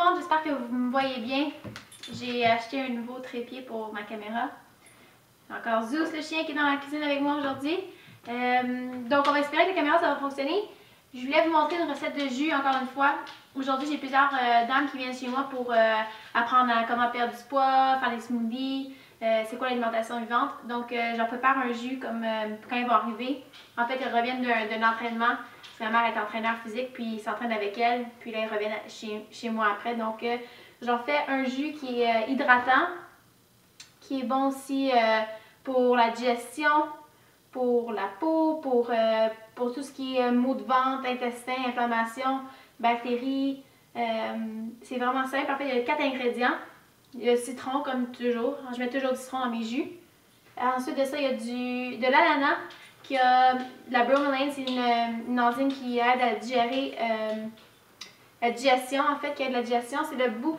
le monde, j'espère que vous me voyez bien. J'ai acheté un nouveau trépied pour ma caméra. Encore Zeus le chien qui est dans la cuisine avec moi aujourd'hui. Donc on va espérer que la caméra ça va fonctionner. Je voulais vous montrer une recette de jus encore une fois. Aujourd'hui j'ai plusieurs dames qui viennent chez moi pour apprendre à comment perdre du poids, faire des smoothies, c'est quoi l'alimentation vivante. Donc j'en prépare un jus comme quand ils vont arriver. En fait ils reviennent d'un entraînement. Parce que ma mère est entraîneur physique, puis ils s'entraînent avec elle, puis là ils reviennent chez moi après. Donc j'en fais un jus qui est hydratant, qui est bon aussi pour la digestion, pour la peau, pour tout ce qui est maux de ventre, intestin, inflammation, bactéries. C'est vraiment simple. En fait, il y a 4 ingrédients. Il y a le citron, comme toujours. Je mets toujours du citron dans mes jus. Ensuite de ça, il y a de l'ananas, qui a la bromelain, c'est une enzyme qui aide à digérer la digestion, en fait, qui aide la digestion. C'est le bout,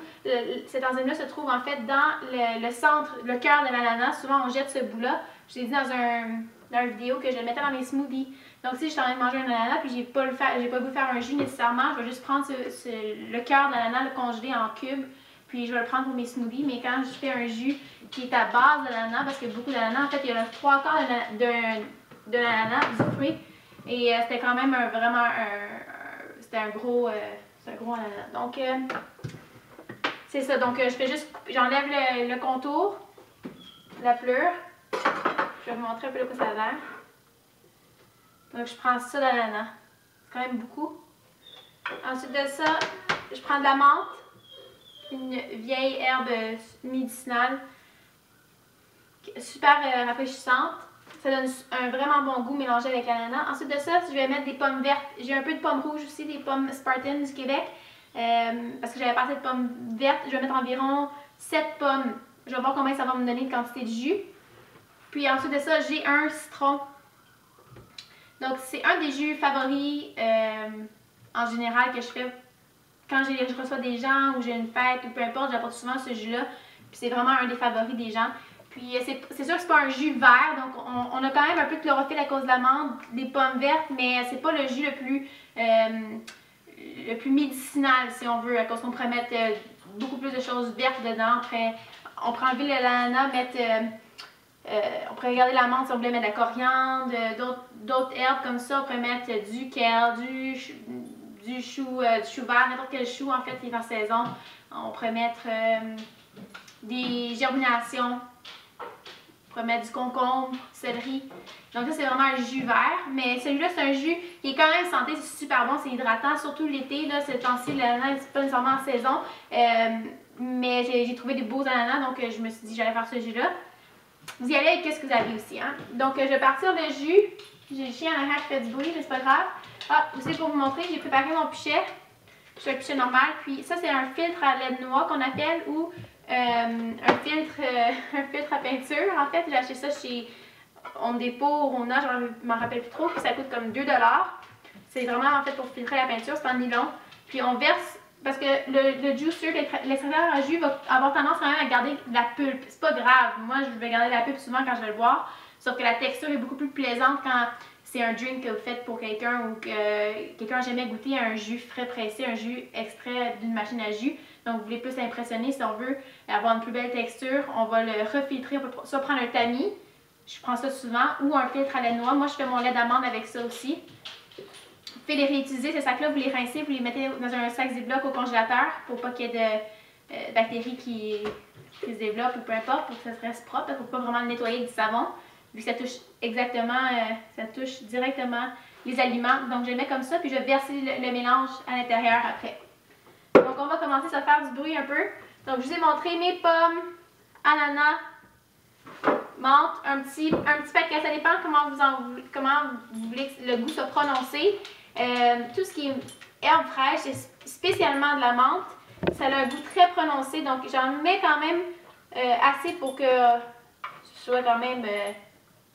cette enzyme-là se trouve en fait dans le centre, le cœur de l'ananas. Souvent, on jette ce bout-là. Je l'ai dit dans une vidéo que je le mettais dans mes smoothies. Donc, si je suis en train de manger un ananas puis j'ai pas voulu faire un jus nécessairement, je vais juste prendre le cœur de l'ananas, le congeler en cubes, puis je vais le prendre pour mes smoothies. Mais quand je fais un jus qui est à base de l'ananas, parce que beaucoup d'ananas, en fait, il y a le 3/4 de l'ananas, du fruit. Et c'était quand même c'était un gros ananas. Donc, c'est ça. Donc, je fais juste, j'enlève le contour, la pleure. Je vais vous montrer un peu de quoi ça a l'air. Donc, je prends ça d'ananas. C'est quand même beaucoup. Ensuite de ça, je prends de la menthe, une vieille herbe médicinale, super rafraîchissante. Ça donne un vraiment bon goût mélangé avec l'ananas. Ensuite de ça, je vais mettre des pommes vertes. J'ai un peu de pommes rouges aussi, des pommes Spartan du Québec. Parce que j'avais pas assez de pommes vertes. Je vais mettre environ 7 pommes. Je vais voir combien ça va me donner de quantité de jus. Puis ensuite de ça, j'ai un citron. Donc c'est un des jus favoris en général que je fais quand je reçois des gens ou j'ai une fête ou peu importe. J'apporte souvent ce jus-là. Puis c'est vraiment un des favoris des gens. Puis c'est sûr que c'est pas un jus vert, donc on a quand même un peu de chlorophylle à cause de l'amande, des pommes vertes, mais c'est pas le jus le plus médicinal si on veut, à cause qu'on pourrait mettre beaucoup plus de choses vertes dedans. Après, on pourrait enlever l'ananas, on pourrait regarder l'amande si on voulait mettre de la coriandre, d'autres herbes comme ça. On pourrait mettre du kale, du chou vert, n'importe quel chou en fait qui est en saison. On pourrait mettre des germinations. On pourrait mettre du concombre, céleri. Donc ça, c'est vraiment un jus vert. Mais celui-là, c'est un jus qui est quand même santé. C'est super bon, c'est hydratant. Surtout l'été, là, ce temps-ci, l'ananas, c'est pas nécessairement en saison. Mais j'ai trouvé des beaux ananas, donc je me suis dit j'allais faire ce jus-là. Vous y allez avec ce que vous avez aussi. Hein? Donc je vais partir le jus. J'ai le chien en arrière qui fait du bruit, mais c'est pas grave. Ah, aussi pour vous montrer, j'ai préparé mon pichet. C'est un pichet normal. Puis ça, c'est un filtre à lait de noix qu'on appelle, ou un filtre à peinture. En fait, j'ai acheté ça chez Home Depot, Rona, je m'en rappelle plus trop, puis ça coûte comme 2 $. C'est vraiment en fait pour filtrer la peinture, c'est en nylon. Puis on verse, parce que le juicer, l'extracteur à jus va avoir tendance quand même à garder la pulpe. C'est pas grave, moi je vais garder la pulpe souvent quand je vais le boire, sauf que la texture est beaucoup plus plaisante quand c'est un drink que vous faites pour quelqu'un ou que quelqu'un n'a jamais goûté un jus frais pressé, un jus extrait d'une machine à jus. Donc vous voulez plus impressionner, si on veut avoir une plus belle texture, on va le refiltrer. On peut soit prendre un tamis, je prends ça souvent, ou un filtre à lait de noix. Moi je fais mon lait d'amande avec ça aussi. Vous pouvez les réutiliser, ces sacs-là, vous les rincez, vous les mettez dans un sac Ziploc au congélateur pour pas qu'il y ait de bactéries qui se développent ou peu importe, pour que ça reste propre. Il ne faut pas vraiment le nettoyer avec du savon, vu que ça touche ça touche directement les aliments. Donc je le mets comme ça, puis je vais verser le mélange à l'intérieur après. Donc on va commencer à faire du bruit un peu. Donc je vous ai montré mes pommes, ananas, menthe, un petit paquet. Ça dépend comment vous voulez que le goût soit prononcé. Tout ce qui est herbe fraîche, c'est spécialement de la menthe. Ça a un goût très prononcé, donc j'en mets quand même assez pour que ce soit quand même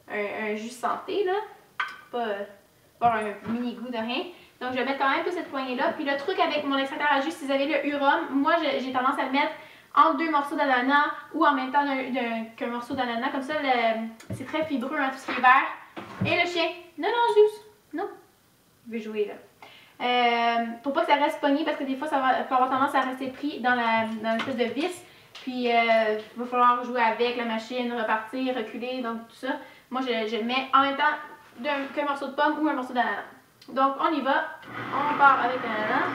un jus santé, là. Pas un mini goût de rien. Donc je vais mettre quand même toute cette poignée-là. Puis le truc avec mon extracteur à jus, si vous avez le Hurom, moi j'ai tendance à le mettre entre 2 morceaux d'ananas ou en même temps qu'un morceau d'ananas. Comme ça, c'est très fibreux, hein, tout ce qui est vert. Et le chien, non, juste, non, il veut jouer là. Pour pas que ça reste pogné, parce que des fois ça peut avoir tendance à rester pris dans l'espèce de vis. Puis il va falloir jouer avec la machine, repartir, reculer, donc tout ça. Moi je le mets en même temps qu'un morceau de pomme ou un morceau d'ananas. Donc on y va, on part avec l'ananas.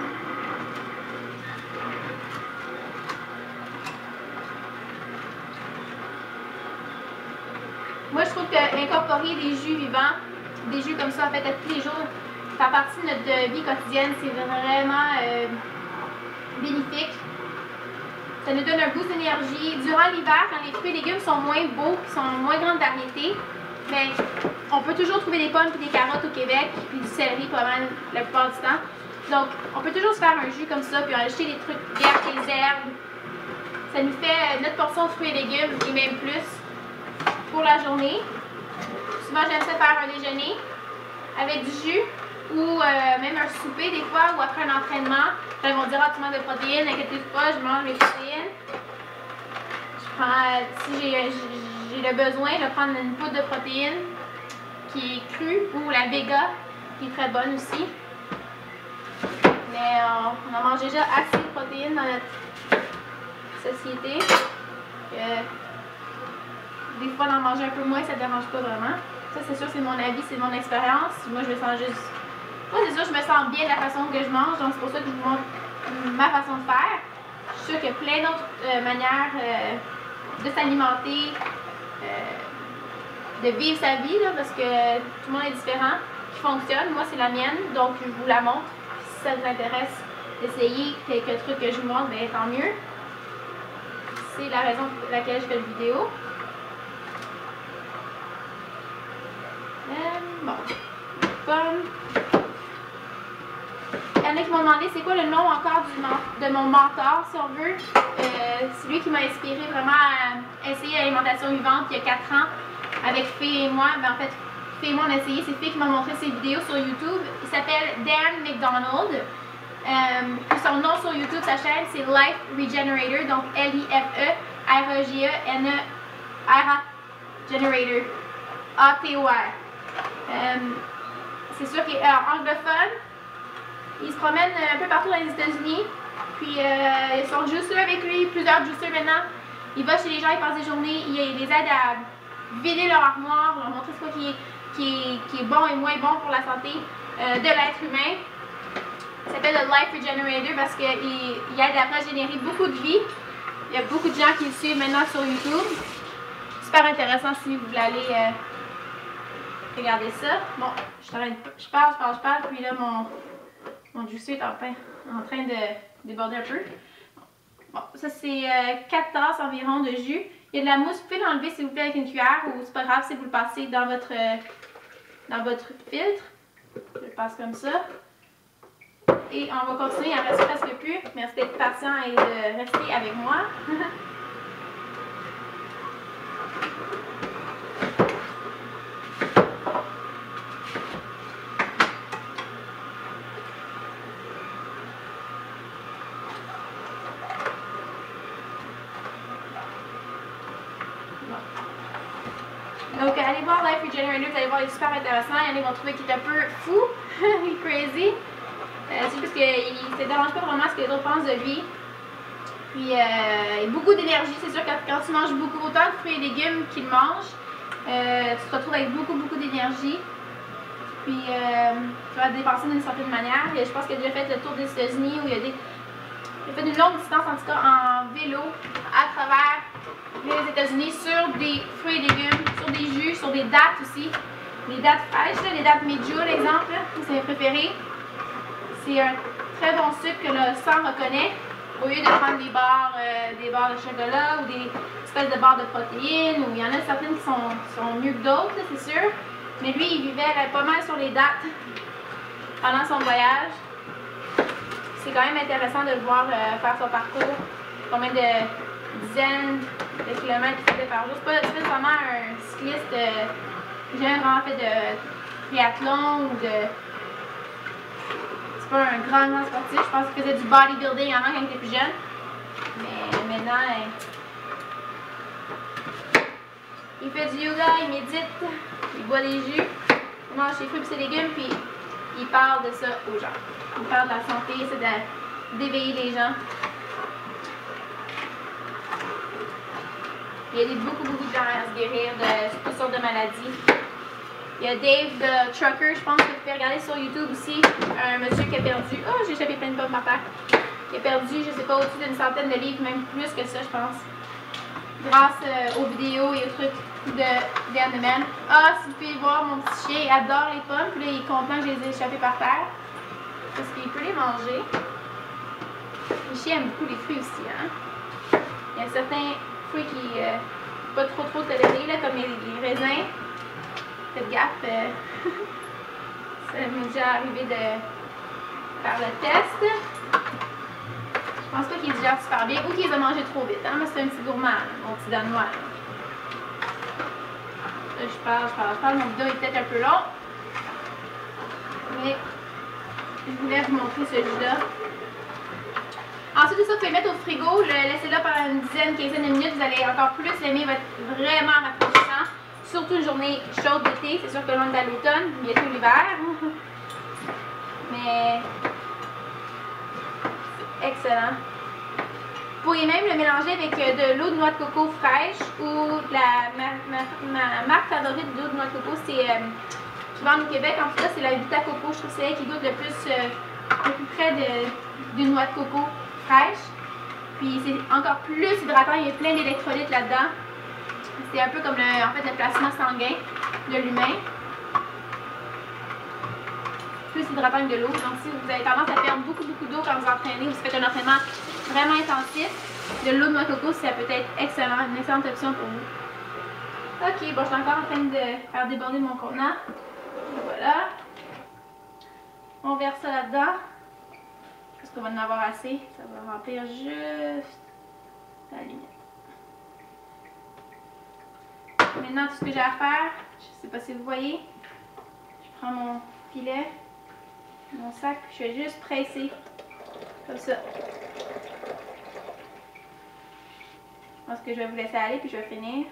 Moi je trouve qu'incorporer des jus vivants, des jus comme ça en fait à tous les jours, faire partie de notre vie quotidienne, c'est vraiment bénéfique. Ça nous donne un boost d'énergie. Durant l'hiver, quand les fruits et légumes sont moins beaux, sont moins grandes variétés, ben, on peut toujours trouver des pommes et des carottes au Québec, puis du céleri pas mal la plupart du temps. Donc, on peut toujours se faire un jus comme ça, puis ajouter des trucs verts, des herbes. Ça nous fait notre portion de fruits et légumes, et même plus, pour la journée. Souvent, j'aime ça faire un déjeuner avec du jus, ou même un souper des fois, ou après un entraînement. Ils vont dire, ah, tu manges de protéines, inquiétez-vous pas, je mange mes protéines. Je prends, si j'ai le besoin, je vais prendre une poudre de protéines qui est crue, ou la Vega, qui est très bonne aussi. Mais on en mange déjà assez de protéines dans notre société. Des fois, d'en manger un peu moins, ça ne dérange pas vraiment. Ça, c'est sûr, c'est mon avis, c'est mon expérience. Moi, je me sens juste... Moi, c'est sûr, je me sens bien de la façon que je mange, donc c'est pour ça que je vous montre ma façon de faire. Je suis sûre qu'il y a plein d'autres manières de s'alimenter, de vivre sa vie, là, parce que tout le monde est différent, qui fonctionne. Moi, c'est la mienne, donc je vous la montre. Si ça vous intéresse d'essayer quelques trucs que je vous montre, bien, tant mieux. C'est la raison pour laquelle je fais la vidéo. Bon, pomme. Il y en a qui m'ont demandé c'est quoi le nom encore de mon mentor, si on veut. C'est lui qui m'a inspiré vraiment à essayer l'alimentation vivante il y a 4 ans avec Fée et moi. Ben, en fait, Fée et moi on a essayé, c'est Fée qui m'a montré ses vidéos sur YouTube. Il s'appelle Dan McDonald. Son nom sur YouTube, sa chaîne, c'est Life Regenerator, donc L-I-F-E R-E-G-E-N-E R-A Generator A-T-O-R. C'est sûr qu'il est anglophone. Il se promène un peu partout dans les États-Unis. Puis ils sont juiceux avec lui, plusieurs juiceux maintenant. Il va chez les gens, il passe des journées, il les aide à vider leur armoire, leur montrer ce qui est bon et moins bon pour la santé de l'être humain. Il s'appelle le Life Regenerator parce qu'il aide à régénérer beaucoup de vie. Il y a beaucoup de gens qui le suivent maintenant sur YouTube. Super intéressant si vous voulez aller regarder ça. Bon, je parle, puis là mon juicer est en train de déborder un peu. Bon, ça c'est 4 tasses environ de jus. Il y a de la mousse, vous pouvez l'enlever s'il vous plaît avec une cuillère ou c'est pas grave si vous le passez dans votre filtre. Je le passe comme ça. Et on va continuer, il en reste presque plus. Merci d'être patient et de rester avec moi. Donc, allez voir Life Regenerator, vous allez voir, il est super intéressant. Il y en a qui vont trouver qu'il est un peu fou, crazy. C'est parce qu'il ne dérange pas vraiment ce que les autres pensent de lui. Puis, il a beaucoup d'énergie. C'est sûr que quand tu manges beaucoup, autant de fruits et légumes qu'il mange, tu te retrouves avec beaucoup d'énergie. Puis, tu vas dépenser d'une certaine manière. Je pense qu'il a déjà fait le tour des États-Unis où il a fait une longue distance, en tout cas en vélo, à travers les États-Unis sur des fruits et légumes, sur des jus, sur des dattes aussi. Les dattes fraîches, là, les dattes Meiju, l'exemple, c'est mes préférés. C'est un très bon sucre que le sang reconnaît. Au lieu de prendre des barres de chocolat ou des espèces de barres de protéines, ou il y en a certaines qui sont mieux que d'autres, c'est sûr. Mais lui, il vivait pas mal sur les dattes pendant son voyage. C'est quand même intéressant de le voir faire son parcours. Combien de dizaines de kilomètres qu'il faisait par jour. C'est pas vraiment un cycliste qui a vraiment fait de triathlon ou de... C'est pas un grand sportif. Je pense qu'il faisait du bodybuilding avant quand il était plus jeune. Mais maintenant, il fait du yoga, il médite, il boit des jus, il mange ses fruits et ses légumes, puis il parle de ça aux gens. Il parle de la santé, c'est d'éveiller les gens. Il y a beaucoup de gens à se guérir de toutes sortes de maladies. Il y a Dave the Trucker, je pense que vous pouvez regarder sur YouTube aussi. Un monsieur qui a perdu. Oh, j'ai échappé plein de pommes par terre. Qui a perdu, je sais pas, au-dessus d'une centaine de livres, même plus que ça, je pense. Grâce aux vidéos et aux trucs de Dan the Man. Ah, si vous pouvez voir, mon petit chien, il adore les pommes. Puis là, il est content que je les ai échappées par terre. Parce qu'il peut les manger. Les chiens aiment beaucoup les fruits aussi, hein. Il y a certains fruits qui pas trop tolérés, là, comme les raisins. Faites gaffe. Ça m'est déjà arrivé de faire le test. Je pense pas qu'il digère super bien ou qu'il les a mangés trop vite, hein, mais c'est un petit gourmand, mon petit danois. Là, je parle, mon vidéo est peut-être un peu long. Mais je voulais vous montrer celui-là. Ensuite de ça, vous pouvez le mettre au frigo, le laisser là pendant une dizaine, quinzaine de minutes, vous allez encore plus l'aimer, il va être vraiment rafraîchissant. Surtout une journée chaude d'été, c'est sûr que loin de l'automne, bientôt l'hiver. Mais excellent. Vous pourriez même le mélanger avec de l'eau de noix de coco fraîche ou ma marque favorite d'eau de noix de coco, c'est qui vend au Québec. En tout cas, c'est la Vita Coco. Je trouve que c'est elle qui goûte le plus près d'une noix de coco fraîche. Puis c'est encore plus hydratant, il y a plein d'électrolytes là-dedans. C'est un peu comme le plasma sanguin de l'humain. Plus hydratant que de l'eau. Donc si vous avez tendance à perdre beaucoup d'eau quand vous entraînez ou vous faites un entraînement vraiment intensif, de l'eau de noix de coco, ça peut être excellent, une excellente option pour vous. Ok, bon, je suis encore en train de faire déborder mon contenant. Voilà. On verse ça là-dedans. Parce qu'on va en avoir assez. Ça va remplir juste la limite. Maintenant, tout ce que j'ai à faire, je ne sais pas si vous voyez, je prends mon filet, mon sac, puis je vais juste presser comme ça. Je pense que je vais vous laisser aller, puis je vais finir.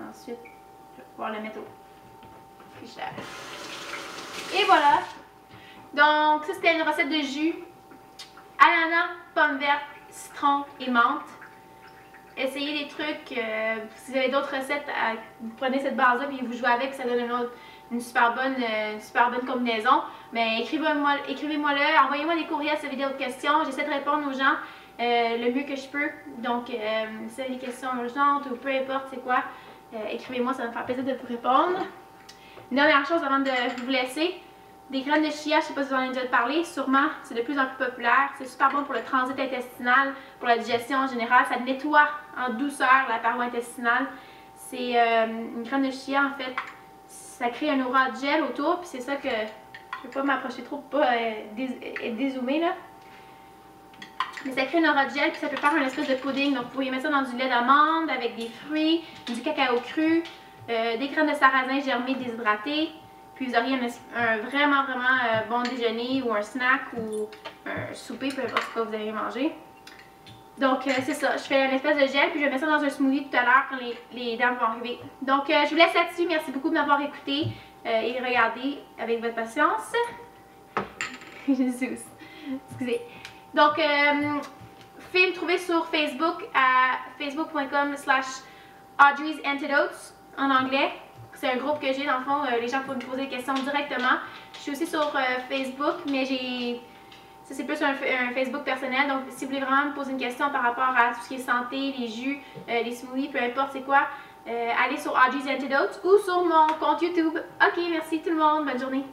Ensuite, je vais pouvoir le mettre au frigidaire. Et voilà! Donc, ça c'était une recette de jus. Ananas, pommes vertes, citron et menthe. Essayez des trucs, si vous avez d'autres recettes, vous prenez cette base-là et vous jouez avec, ça donne une super bonne combinaison. Mais écrivez-moi-le, envoyez-moi des courriels sur vidéo de questions, j'essaie de répondre aux gens le mieux que je peux. Donc, si vous avez des questions urgentes ou peu importe c'est quoi, écrivez-moi, ça va me faire plaisir de vous répondre. Une dernière chose avant de vous laisser, des graines de chia, je ne sais pas si vous en avez déjà parlé, sûrement, c'est de plus en plus populaire. C'est super bon pour le transit intestinal, pour la digestion en général. Ça nettoie en douceur la paroi intestinale. C'est une graine de chia, en fait, ça crée un aura de gel autour, puis c'est ça que je ne vais pas m'approcher trop pour pas dézoomer là. Mais ça crée une aura de gel, puis ça peut faire un espèce de pudding. Donc vous pouvez mettre ça dans du lait d'amande avec des fruits, du cacao cru, des graines de sarrasin germées déshydratées. Puis vous auriez un vraiment bon déjeuner ou un snack ou un souper, peu importe ce que vous allez manger. Donc c'est ça, je fais une espèce de gel puis je vais mettre ça dans un smoothie tout à l'heure quand les dames vont arriver. Donc je vous laisse là-dessus, merci beaucoup de m'avoir écouté et regardé avec votre patience. Excusez. Donc vous pouvez me trouver sur Facebook à facebook.com/Audrey'sAntidotes en anglais. C'est un groupe que j'ai, dans le fond, les gens peuvent me poser des questions directement. Je suis aussi sur Facebook, mais ça c'est plus un Facebook personnel. Donc si vous voulez vraiment me poser une question par rapport à tout ce qui est santé, les jus, les smoothies, peu importe c'est quoi, allez sur Audrey's Antidotes ou sur mon compte YouTube. Ok, merci tout le monde, bonne journée.